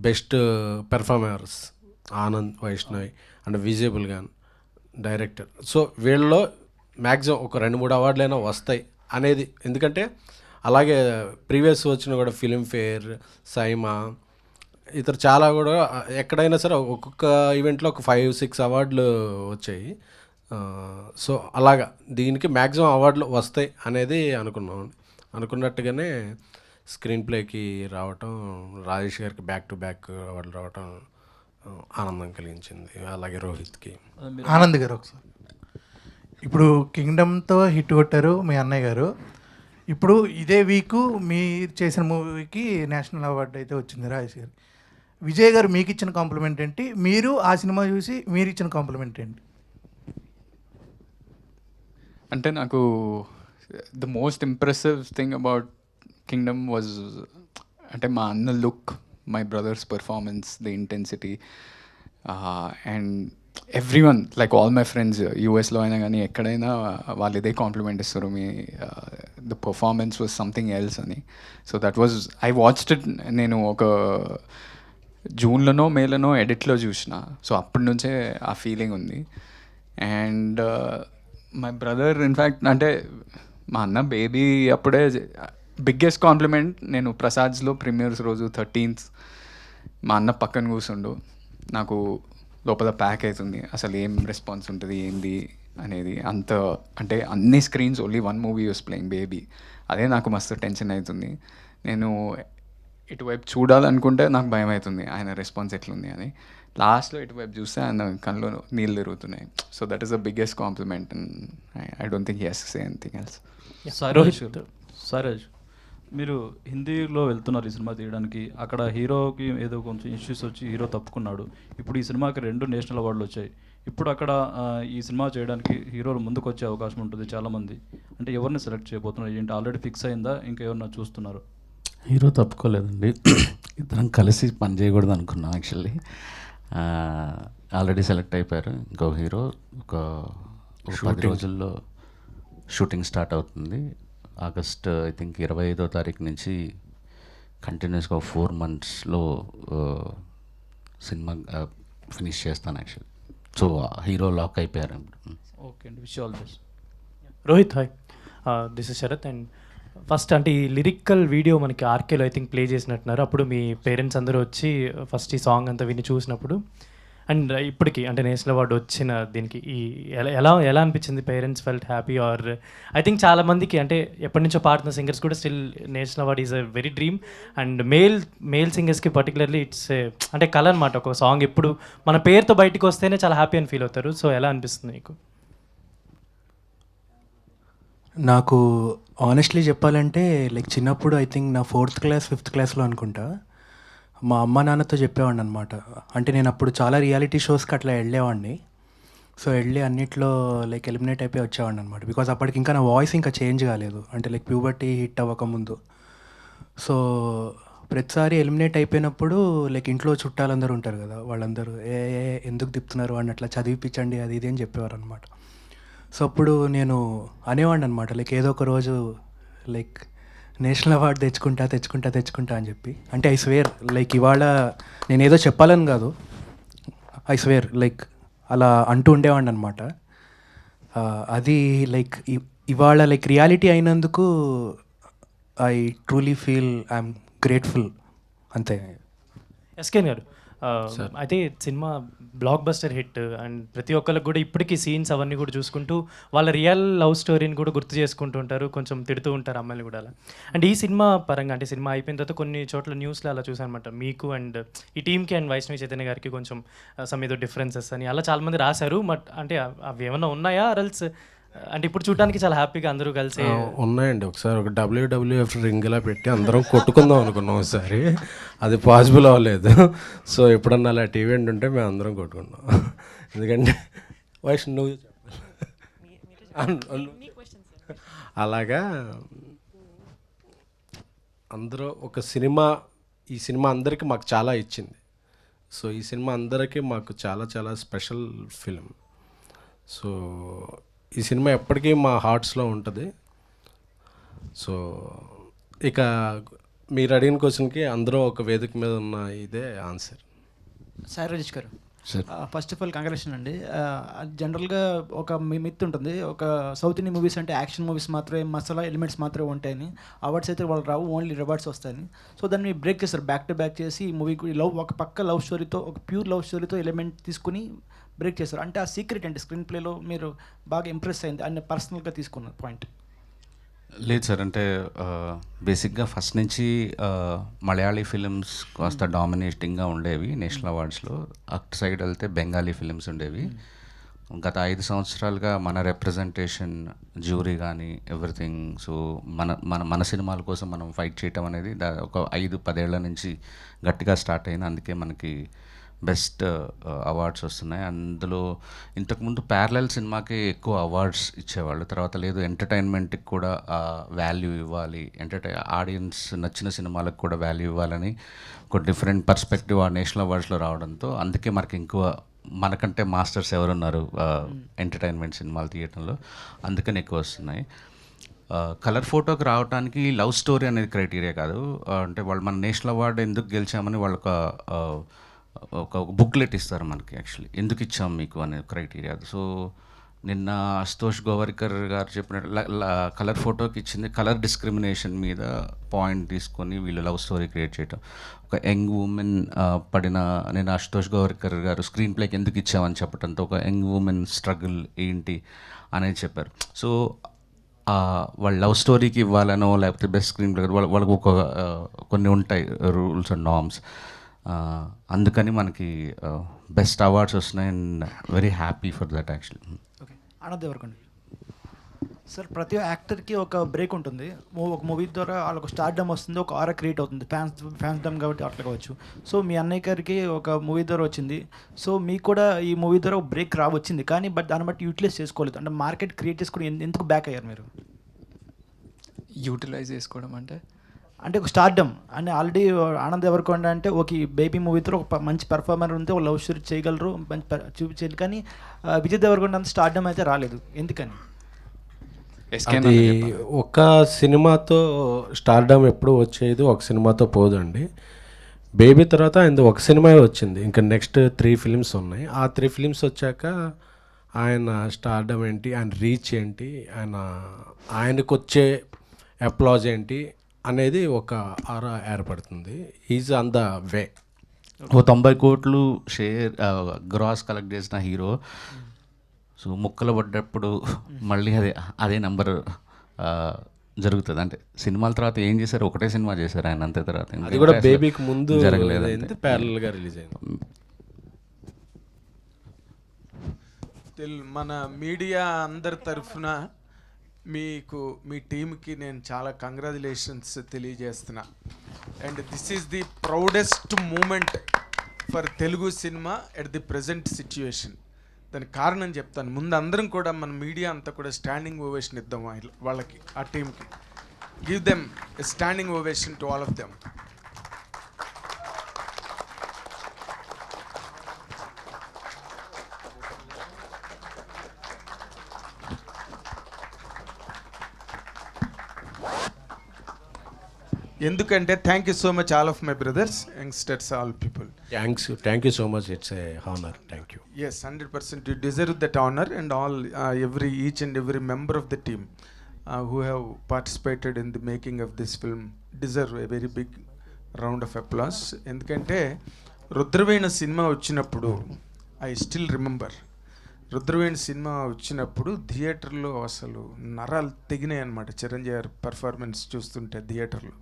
Best performers Anand Vaishnavi and విజయబుల్ గాన్ director. So వీళ్ళలో మ్యాక్సిమం ఒక 2-3 అవార్డులైనా వస్తాయి అనేది, ఎందుకంటే అలాగే ప్రీవియస్ వచ్చిన కూడా ఫిల్మ్ఫేర్, సైమా, ఇతర చాలా కూడా ఎక్కడైనా సరే ఒక్కొక్క ఈవెంట్లో ఒక 5-6 అవార్డులు వచ్చాయి. సో అలాగా దీనికి మ్యాక్సిమం అవార్డులు వస్తాయి అనేది అనుకున్నట్టుగానే స్క్రీన్ ప్లేకి రావటం, రాజేష్ గారికి బ్యాక్ టు బ్యాక్ అవార్డులు రావటం ఆనందం కలిగించింది. అలాగే రోహిత్కి. ఆనంద్ గారు ఒకసారి, ఇప్పుడు కింగ్డమ్తో హిట్ కొట్టారు మీ అన్నయ్య గారు. ఇప్పుడు ఇదే వీక్ మీరు చేసిన మూవీకి నేషనల్ అవార్డు అయితే వచ్చింది రాజేష్ గారు. విజయ్ గారు మీకు ఇచ్చిన కాంప్లిమెంట్ ఏంటి, మీరు ఆ సినిమా చూసి మీరు ఇచ్చిన కాంప్లిమెంట్ ఏంటి? అంటే నాకు the most impressive thing about kingdom was అంటే మా అన్న look, my brothers performance, the intensity, and every one like all my friends యూఎస్లో అయినా కానీ ఎక్కడైనా వాళ్ళు ఇదే కాంప్లిమెంట్ ఇస్తారు, మీ the performance was something else అని. So that was I watched it. నేను ఒక జూన్లోనో మేలోనో ఎడిట్లో చూసిన. సో అప్పటి నుంచే ఆ ఫీలింగ్ ఉంది. అండ్ మై బ్రదర్ ఇన్ఫ్యాక్ట్ అంటే మా అన్న బేబీ అప్పుడే బిగ్గెస్ట్ కాంప్లిమెంట్. నేను ప్రసాద్స్లో ప్రీమియర్స్ రోజు 13th మా అన్న పక్కన కూర్చుండు. నాకు లోపల ప్యాక్ అవుతుంది, అసలు ఏం రెస్పాన్స్ ఉంటుంది ఏంది అనేది. అంత అంటే అన్ని screens only 1 movie use playing baby. అదే నాకు మస్తు టెన్షన్ అవుతుంది. నేను ఇటువైపు చూడాలనుకుంటే నాకు భయం అవుతుంది ఆయన రెస్పాన్స్ ఎట్లుంది అని. లాస్ట్లో ఇటువైపు చూస్తే ఆయన కళ్ళు నీళ్ళు తిరుగుతున్నాయి. So that is the biggest compliment and I don't think he has to say anything else. సరేజ్, మీరు హిందీలో వెళ్తున్నారు ఈ సినిమా తీయడానికి. అక్కడ హీరోకి ఏదో కొంచెం ఇష్యూస్ వచ్చి హీరో తప్పుకున్నాడు. ఇప్పుడు ఈ సినిమాకి 2 నేషనల్ అవార్డులు వచ్చాయి. ఇప్పుడు అక్కడ ఈ సినిమా చేయడానికి హీరోలు ముందుకు వచ్చే అవకాశం ఉంటుంది చాలామంది. అంటే ఎవరిని సెలెక్ట్ చేయబోతున్నారు ఏంటి, ఆల్రెడీ ఫిక్స్ అయిందా, ఇంకా ఎవరన్నా చూస్తున్నారు? హీరో తప్పుకోలేదండి, ఇద్దరం కలిసి పని చేయకూడదు అనుకున్నాం యాక్చువల్లీ. ఆల్రెడీ సెలెక్ట్ అయిపోయారు ఇంకో హీరో. ఒక 10 రోజుల్లో షూటింగ్ స్టార్ట్ అవుతుంది. ఆగస్ట్ ఐ థింక్ 25వ తారీఖు నుంచి కంటిన్యూస్గా 4 monthsలో సినిమా ఫినిష్ చేస్తాను యాక్చువల్లీ. సో హీరో లాక్ అయిపోయారు. ఓకే అండి, wish all best. Rohit, hi, this is Sharath. And first అంటే ఈ లిరికల్ వీడియో మనకి ఆర్కేలో ఐ థింక్ ప్లే చేసినట్టున్నారు. అప్పుడు మీ పేరెంట్స్ అందరూ వచ్చి ఫస్ట్ ఈ సాంగ్ అంతా విని చూసినప్పుడు, అండ్ ఇప్పటికి అంటే నేషనల్ అవార్డు వచ్చిన దీనికి ఈ ఎలా అనిపించింది? Parents felt happy or? I think చాలామందికి అంటే ఎప్పటి నుంచో పాడుతున్న సింగర్స్ కూడా still national award is a very dream. And male సింగర్స్కి పర్టికులర్లీ ఇట్స్ అంటే కళ అనమాట. ఒక సాంగ్ ఎప్పుడు మన పేరుతో బయటకు వస్తేనే చాలా హ్యాపీ అని ఫీల్ అవుతారు. సో ఎలా అనిపిస్తుంది మీకు? నాకు ఆనెస్ట్లీ చెప్పాలంటే లైక్ చిన్నప్పుడు ఐ థింక్ నా 4th క్లాస్ 5th క్లాస్లో అనుకుంటా మా అమ్మ నాన్నతో చెప్పేవాడిని అనమాట. అంటే నేను అప్పుడు చాలా రియాలిటీ షోస్కి అట్లా వెళ్ళేవాడిని. సో వెళ్ళి అన్నిట్లో లైక్ ఎలిమినేట్ అయిపోయి వచ్చేవాడిని అనమాట. బికాజ్ అప్పటికి ఇంకా నా వాయిస్ ఇంకా చేంజ్ కాలేదు, అంటే లైక్ ప్యూబర్టీ హిట్ అవ్వకముందు. సో ప్రతిసారి ఎలిమినేట్ అయిపోయినప్పుడు లైక్ ఇంట్లో చుట్టాలందరూ ఉంటారు కదా, వాళ్ళందరూ ఎందుకు తిప్పుతున్నారు అని అట్లా చదివిపించండి అది ఇది అని చెప్పేవారు అనమాట. సో అప్పుడు నేను అనేవాడిని అనమాట లైక్ ఏదో ఒక రోజు లైక్ నేషనల్ అవార్డు తెచ్చుకుంటా అని చెప్పి. అంటే ఐ స్వేర్ లైక్ ఇవాళ నేను ఏదో చెప్పాలని కాదు, ఐ స్వేర్ లైక్ అలా అంటూ ఉండేవాడిని అనమాట. అది లైక్ ఇవాళ లైక్ రియాలిటీ అయినందుకు I truly feel I'm grateful అంతే. ఎస్కేన్ గారు, అయితే cinema block buster hit and ప్రతి ఒక్కరికి కూడా ఇప్పటికీ సీన్స్ అవన్నీ కూడా చూసుకుంటూ వాళ్ళ రియల్ లవ్ స్టోరీని కూడా గుర్తు చేసుకుంటూ ఉంటారు, కొంచెం తిడుతూ ఉంటారు అమ్మాయిలు కూడా అలా. అండ్ ఈ సినిమా పరంగా అంటే సినిమా అయిపోయిన తర్వాత కొన్ని చోట్ల న్యూస్లో అలా చూసాను అనమాట, మీకు అండ్ ఈ టీమ్కి అండ్ వైష్ణవి చైతన్య గారికి కొంచెం సమ్ ఏదో డిఫరెన్సెస్ అని అలా చాలామంది రాశారు. బట్ అంటే అవి ఏమన్నా ఉన్నాయా అరల్స్? అంటే ఇప్పుడు చూడడానికి చాలా హ్యాపీగా అందరూ కలిసి ఉన్నాయండి. ఒకసారి ఒక WWF రింగ్లా పెట్టి అందరం కొట్టుకుందాం అనుకున్నాం ఒకసారి, అది పాసిబుల్ అవ్వలేదు. సో ఎప్పుడన్నా అలాంటి ఈవెంట్ ఉంటే మేము అందరం కొట్టుకుంటాం. ఎందుకంటే వైష్ణవ్ అలాగా అందరూ ఒక సినిమా, ఈ సినిమా అందరికీ మాకు చాలా ఇచ్చింది. సో ఈ సినిమా అందరికీ మాకు చాలా చాలా స్పెషల్ ఫిలిం. సో ఈ సినిమా ఎప్పటికీ మా హార్ట్స్లో ఉంటుంది. సో ఇక మీరు అడిగిన క్వశ్చన్కి అందరూ ఒక వేదిక మీద ఉన్న ఇదే ఆన్సర్. సాయి రాజేష్ గారు, sir first of all congratulation అండి. జనరల్గా ఒక మిత్ ఉంటుంది, ఒక సౌత్ ఇండియన్ మూవీస్ అంటే యాక్షన్ మూవీస్ మాత్రమే, మసాలా ఎలిమెంట్స్ మాత్రమే ఉంటాయని, అవార్డ్స్ అయితే వాళ్ళు రావు, ఓన్లీ రివార్డ్స్ వస్తాయని. సో దాన్ని బ్రేక్ చేస్తారు, బ్యాక్ టు బ్యాక్ చేసి ఈ మూవీకి ఒక పక్క లవ్ స్టోరీతో, ఒక ప్యూర్ లవ్ స్టోరీతో ఎలిమెంట్ తీసుకుని బ్రేక్ చేస్తారు. అంటే ఆ సీక్రెట్ అంటే స్క్రీన్ ప్లేలో మీరు బాగా ఇంప్రెస్ అయింది అని పర్సనల్గా తీసుకున్న పాయింట్. లేదు సార్, అంటే బేసిక్గా ఫస్ట్ నుంచి మలయాళీ ఫిలిమ్స్ కాస్త డామినేటింగ్గా ఉండేవి నేషనల్ అవార్డ్స్లో. అటు సైడ్ వెళ్తే బెంగాలీ ఫిలిమ్స్ ఉండేవి. గత 5 సంవత్సరాలుగా మన రిప్రజెంటేషన్, జ్యూరీ కానీ ఎవ్రీథింగ్, సో మన మన మన సినిమాల కోసం మనం ఫైట్ చేయటం అనేది ఒక 5-10 ఏళ్ల నుంచి గట్టిగా స్టార్ట్ అయింది. అందుకే మనకి బెస్ట్ అవార్డ్స్ వస్తున్నాయి. అందులో ఇంతకుముందు ప్యారలల్ సినిమాకి ఎక్కువ అవార్డ్స్ ఇచ్చేవాళ్ళు, తర్వాత లేదు ఎంటర్టైన్మెంట్కి కూడా వాల్యూ ఇవ్వాలి, ఆడియన్స్ నచ్చిన సినిమాలకు కూడా వాల్యూ ఇవ్వాలని ఒక డిఫరెంట్ పర్స్పెక్టివ్ ఆ నేషనల్ అవార్డ్స్లో రావడంతో అందుకే మనకి ఇంకో మనకంటే మాస్టర్స్ ఎవరున్నారు ఎంటర్టైన్మెంట్ సినిమాలు తీయటంలో, అందుకని ఎక్కువ వస్తున్నాయి. కలర్ ఫోటోకి రావడానికి లవ్ స్టోరీ అనేది క్రైటీరియా కాదు. అంటే వాళ్ళు మన నేషనల్ అవార్డు ఎందుకు గెలిచామని వాళ్ళు ఒక బుక్లెట్ ఇస్తారు మనకి, యాక్చువల్లీ ఎందుకు ఇచ్చాం మీకు అనే క్రైటీరియా. సో నిన్న అశుతోష్ గోవర్కర్ గారు చెప్పినట్టు కలర్ ఫోటోకి ఇచ్చింది కలర్ డిస్క్రిమినేషన్ మీద పాయింట్ తీసుకొని వీళ్ళు లవ్ స్టోరీ క్రియేట్ చేయటం. ఒక యంగ్ ఉమెన్ పడిన, నేను అశుతోష్ గోవర్కర్ గారు స్క్రీన్ ప్లేకి ఎందుకు ఇచ్చామని చెప్పడంతో ఒక యంగ్ ఉమెన్ స్ట్రగుల్ ఏంటి అనేది చెప్పారు. సో వాళ్ళ లవ్ స్టోరీకి ఇవ్వాలనో లేకపోతే బెస్ట్ స్క్రీన్ ప్లే వాళ్ళకు ఒక కొన్ని ఉంటాయి రూల్స్ అండ్ నార్మ్స్. అందుకని మనకి బెస్ట్ అవార్డ్స్ వస్తున్నాయి and very happy for that actually. Okay, Anand Deverakonda sir, ప్రతి యాక్టర్కి ఒక బ్రేక్ ఉంటుంది. ఒక మూవీ ద్వారా వాళ్ళకు స్టార్డమ్ వస్తుంది, ఒక ఆరా క్రియేట్ అవుతుంది, ఫ్యాన్స్ డమ్ కాబట్టి అట్లా కావచ్చు. సో మీ అన్నయ్య గారికి ఒక మూవీ ద్వారా వచ్చింది, సో మీకు కూడా ఈ మూవీ ద్వారా ఒక బ్రేక్ వచ్చింది, కానీ బట్ దాన్ని బట్టి యూటిలైజ్ చేసుకోలేదు. అంటే మార్కెట్ క్రియేట్ చేసుకుని ఎందుకు బ్యాక్ అయ్యారు మీరు? యూటిలైజ్ చేసుకోవడం అంటే ఒక స్టార్డమ్ అంటే ఆల్రెడీ ఆనంద్ దేవరకొండ అంటే ఒక బేబీ మూవీతో ఒక మంచి పెర్ఫార్మర్ ఉంటే ఒక లవ్ స్టోరీ చేయగలరు, మంచి చూపించారు, కానీ విజయ్ దేవరకొండ అంత స్టార్డమ్ అయితే రాలేదు, ఎందుకని? అది ఒక సినిమాతో స్టార్డమ్ ఎప్పుడు వచ్చేది, ఒక సినిమాతో పోదండి. బేబీ తర్వాత ఆయన ఒక సినిమా వచ్చింది, ఇంకా నెక్స్ట్ 3 ఫిలిమ్స్ ఉన్నాయి. ఆ 3 ఫిలిమ్స్ వచ్చాక ఆయన స్టార్డమ్ ఏంటి, ఆయన రీచ్ ఏంటి, ఆయనకు వచ్చే అప్లాజ్ ఏంటి అనేది ఒక ఆరా ఏర్పడుతుంది. Is on the way. ఓ 90 కోట్లు షేర్ గ్రాస్ కలెక్ట్ చేసిన హీరో, సో ముక్కలు పడ్డప్పుడు మళ్ళీ అదే నెంబర్ జరుగుతుంది. అంటే సినిమాల తర్వాత ఏం చేశారు, ఒకటే సినిమా చేశారు ఆయన, అంతే. తర్వాత అది కూడా బేబీకి ముందు జరగలేదు, ప్యారలల్గా రిలీజ్ అయింది. మన మీడియా అందరి తరఫున మీకు, మీ టీంకి నేను చాలా కంగ్రాచులేషన్స్ తెలియజేస్తున్నా. And this is the proudest moment for Telugu cinema at the present situation. దానికి కారణం చెప్తాను. ముందు అందరం కూడా మన మీడియా అంతా కూడా స్టాండింగ్ ఓవేషన్ ఇద్దాం వాళ్ళకి, ఆ టీంకి. Give them a standing ovation to all of them. ఎందుకంటే thank you so much all of my brothers, youngsters, all people. Thank you so much. It's a honour. Thank you. Yes, 100% you deserve that honor, and all each and every member of the team who have participated in the making of this film deserve a very big round of applause. ఎందుకంటే Rudraveena cinema వచ్చినప్పుడు, I still remember, Rudraveena cinema వచ్చినప్పుడు థియేటర్లో అసలు నరాలు తెగినాయి అన్నమాట. చిరంజీవి గారి performance చూస్తుంటే థియేటర్లో